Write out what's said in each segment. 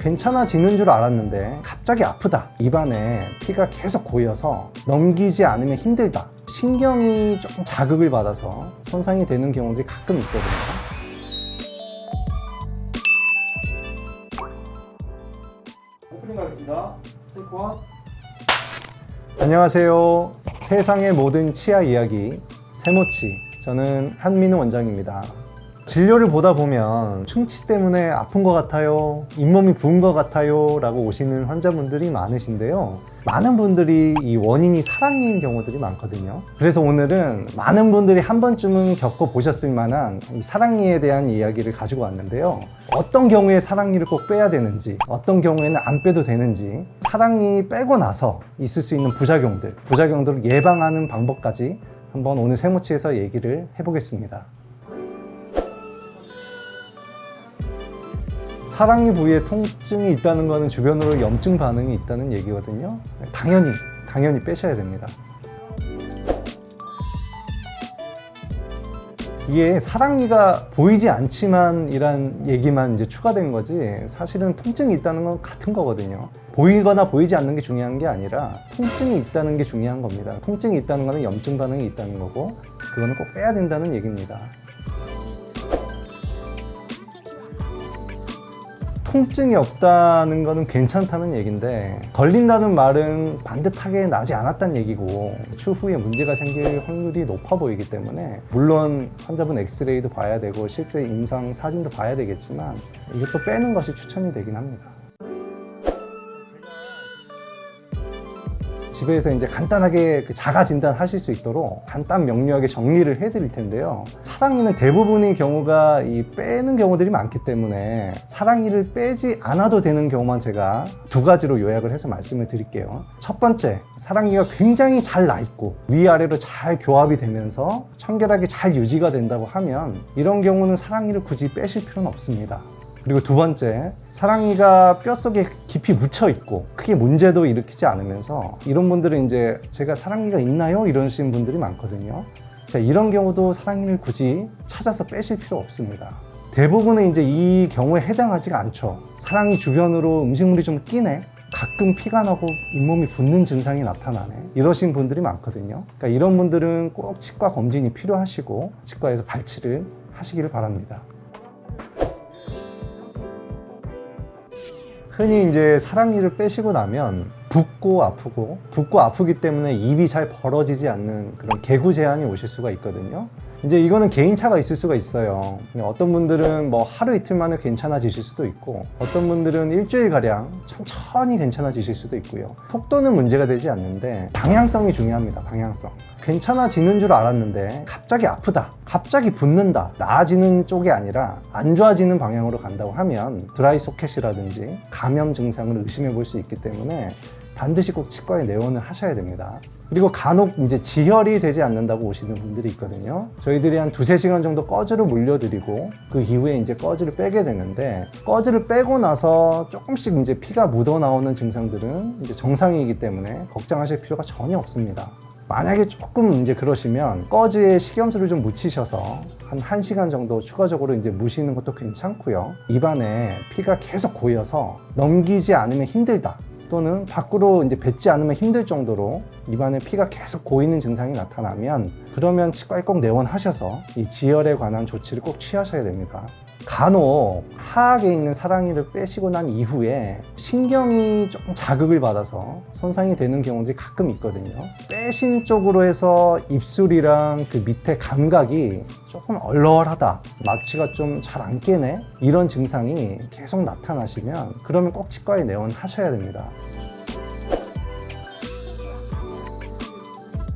괜찮아지는 줄 알았는데 갑자기 아프다, 입안에 피가 계속 고여서 넘기지 않으면 힘들다, 신경이 조금 자극을 받아서 손상이 되는 경우들이 가끔 있거든요. 오프닝 가겠습니다. 테이크 1. 안녕하세요. 세상의 모든 치아 이야기 세모치, 저는 한민우 원장입니다. 진료를 보다 보면 충치 때문에 아픈 것 같아요, 잇몸이 부은 것 같아요 라고 오시는 환자분들이 많으신데요, 많은 분들이 이 원인이 사랑니인 경우들이 많거든요. 그래서 오늘은 많은 분들이 한 번쯤은 겪어보셨을 만한 이 사랑니에 대한 이야기를 가지고 왔는데요, 어떤 경우에 사랑니를 꼭 빼야 되는지, 어떤 경우에는 안 빼도 되는지, 사랑니 빼고 나서 있을 수 있는 부작용들을 예방하는 방법까지 한번 오늘 세모치에서 얘기를 해보겠습니다. 사랑니 부위에 통증이 있다는 것은 주변으로 염증 반응이 있다는 얘기거든요. 당연히 빼셔야 됩니다. 이게 사랑니가 보이지 않지만 이란 얘기만 이제 추가된 거지, 사실은 통증이 있다는 건 같은 거거든요. 보이거나 보이지 않는 게 중요한 게 아니라 통증이 있다는 게 중요한 겁니다. 통증이 있다는 거는 염증 반응이 있다는 거고, 그거는 꼭 빼야 된다는 얘기입니다. 통증이 없다는 거는 괜찮다는 얘기인데, 걸린다는 말은 반듯하게 나지 않았다는 얘기고, 추후에 문제가 생길 확률이 높아 보이기 때문에, 물론 환자분 엑스레이도 봐야 되고 실제 임상 사진도 봐야 되겠지만 이것도 빼는 것이 추천이 되긴 합니다. 집에서 이제 간단하게 자가 진단하실 수 있도록 간단 명료하게 정리를 해드릴 텐데요, 사랑니는 대부분의 경우가 이 빼는 경우들이 많기 때문에 사랑니를 빼지 않아도 되는 경우만 제가 두 가지로 요약을 해서 말씀을 드릴게요. 첫 번째, 사랑니가 굉장히 잘 나 있고 위아래로 잘 교합이 되면서 청결하게 잘 유지가 된다고 하면 이런 경우는 사랑니를 굳이 빼실 필요는 없습니다. 그리고 두 번째, 사랑니가 뼛속에 깊이 묻혀 있고 크게 문제도 일으키지 않으면서, 이런 분들은 이제 제가 사랑니가 있나요? 이러시는 분들이 많거든요. 자, 이런 경우도 사랑니를 굳이 찾아서 빼실 필요 없습니다. 대부분은 이제 이 경우에 해당하지가 않죠. 사랑니 주변으로 음식물이 좀 끼네, 가끔 피가 나고 잇몸이 붓는 증상이 나타나네, 이러신 분들이 많거든요. 그러니까 이런 분들은 꼭 치과 검진이 필요하시고 치과에서 발치를 하시기를 바랍니다. 흔히 이제 사랑니를 빼시고 나면 붓고 아프기 때문에 입이 잘 벌어지지 않는 그런 개구 제한이 오실 수가 있거든요. 이제 이거는 개인차가 있을 수가 있어요. 어떤 분들은 뭐 하루 이틀 만에 괜찮아지실 수도 있고, 어떤 분들은 일주일가량 천천히 괜찮아지실 수도 있고요. 속도는 문제가 되지 않는데 방향성이 중요합니다. 방향성. 괜찮아지는 줄 알았는데 갑자기 아프다, 갑자기 붓는다, 나아지는 쪽이 아니라 안 좋아지는 방향으로 간다고 하면 드라이 소켓이라든지 감염 증상을 의심해 볼 수 있기 때문에 반드시 꼭 치과에 내원을 하셔야 됩니다. 그리고 간혹 이제 지혈이 되지 않는다고 오시는 분들이 있거든요. 저희들이 한 2-3시간 정도 꺼즈를 물려드리고 그 이후에 이제 꺼즈를 빼게 되는데, 꺼즈를 빼고 나서 조금씩 이제 피가 묻어 나오는 증상들은 이제 정상이기 때문에 걱정하실 필요가 전혀 없습니다. 만약에 조금 이제 그러시면 꺼즈에 식염수를 좀 묻히셔서 한 1시간 정도 추가적으로 이제 무시는 것도 괜찮고요. 입안에 피가 계속 고여서 넘기지 않으면 힘들다, 또는 밖으로 이제 뱉지 않으면 힘들 정도로 입안에 피가 계속 고이는 증상이 나타나면, 그러면 치과에 꼭 내원하셔서 이 지혈에 관한 조치를 꼭 취하셔야 됩니다. 간혹 하악에 있는 사랑니를 빼시고 난 이후에 신경이 조금 자극을 받아서 손상이 되는 경우들이 가끔 있거든요. 빼신 쪽으로 해서 입술이랑 그 밑에 감각이 조금 얼얼하다, 마취가 좀 잘 안 깨네, 이런 증상이 계속 나타나시면 그러면 꼭 치과에 내원하셔야 됩니다.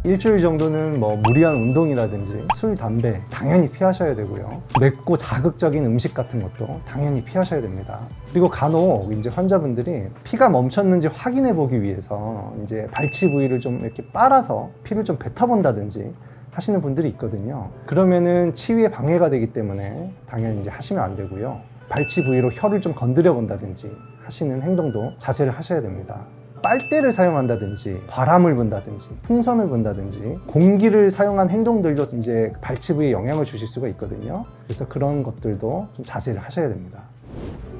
일주일 정도는 뭐 무리한 운동이라든지 술, 담배 당연히 피하셔야 되고요. 맵고 자극적인 음식 같은 것도 당연히 피하셔야 됩니다. 그리고 간혹 이제 환자분들이 피가 멈췄는지 확인해 보기 위해서 이제 발치 부위를 좀 이렇게 빨아서 피를 좀 뱉어본다든지 하시는 분들이 있거든요. 그러면은 치유에 방해가 되기 때문에 당연히 이제 하시면 안 되고요. 발치 부위로 혀를 좀 건드려 본다든지 하시는 행동도 자제를 하셔야 됩니다. 빨대를 사용한다든지 바람을 분다든지 풍선을 분다든지 공기를 사용한 행동들도 이제 발치 부위에 영향을 주실 수가 있거든요. 그래서 그런 것들도 좀 자제를 하셔야 됩니다.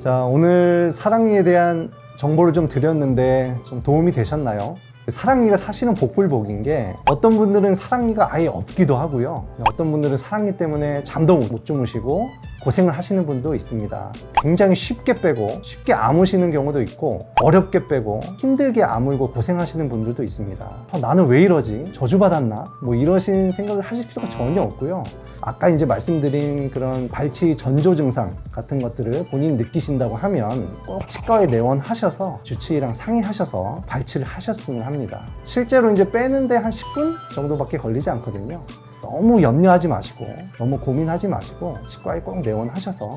자, 오늘 사랑니에 대한 정보를 좀 드렸는데 좀 도움이 되셨나요? 사랑니가 사실은 복불복인 게 어떤 분들은 사랑니가 아예 없기도 하고요. 어떤 분들은 사랑니 때문에 잠도 못 주무시고 고생을 하시는 분도 있습니다. 굉장히 쉽게 빼고 쉽게 아무시는 경우도 있고 어렵게 빼고 힘들게 아물고 고생하시는 분들도 있습니다. 나는 왜 이러지? 저주받았나? 뭐 이러신 생각을 하실 필요가 전혀 없고요. 아까 이제 말씀드린 그런 발치 전조 증상 같은 것들을 본인이 느끼신다고 하면 꼭 치과에 내원하셔서 주치의랑 상의하셔서 발치를 하셨으면 합니다. 실제로 이제 빼는데 한 10분 정도밖에 걸리지 않거든요. 너무 염려하지 마시고 너무 고민하지 마시고 치과에 꼭 내원하셔서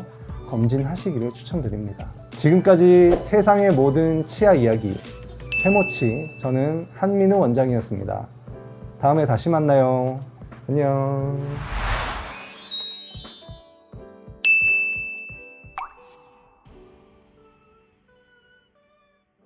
검진하시기를 추천드립니다. 지금까지 세상의 모든 치아 이야기 세모치, 저는 한민우 원장이었습니다. 다음에 다시 만나요. 안녕.